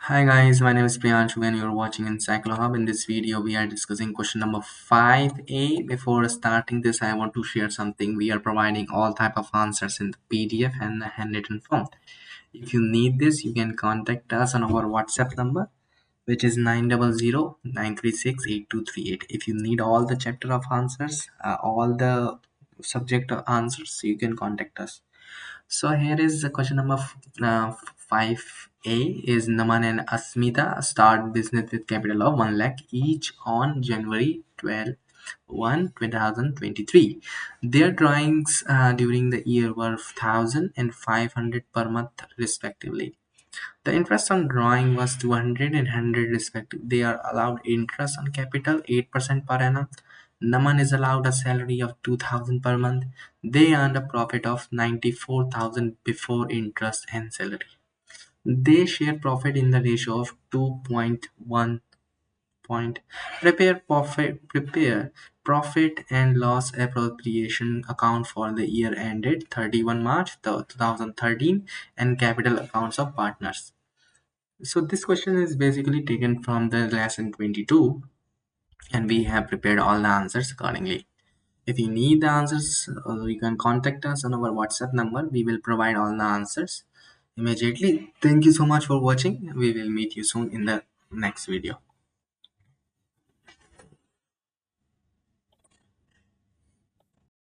Hi guys, my name is Priyanshu and you're watching Encyclohub. In this video, we are discussing question number 5A. Before starting this, I want to share something. We are providing all type of answers in the PDF and the handwritten form. If you need this, you can contact us on our WhatsApp number, which is 900-936-8238. If you need all the chapter of answers, all the subject answers, you can contact us. So here is the question number 5A is Naman and Asmita start business with capital of 1 lakh each on January 12 2023. Their drawings during the year were 1000 and 500 per month respectively. The interest on drawing was 200 and 100 respectively. They are allowed interest on capital 8% per annum. Naman is allowed a salary of 2000 per month. They earned a profit of 94,000 before interest and salary. They share profit in the ratio of 2.1 point. Prepare profit and loss appropriation account for the year ended 31 March 2013 and capital accounts of partners. So this question is basically taken from the lesson 22 and we have prepared all the answers accordingly. If you need the answers, you can contact us on our WhatsApp number. We will provide all the answers immediately. Thank you so much for watching. We will meet you soon in the next video.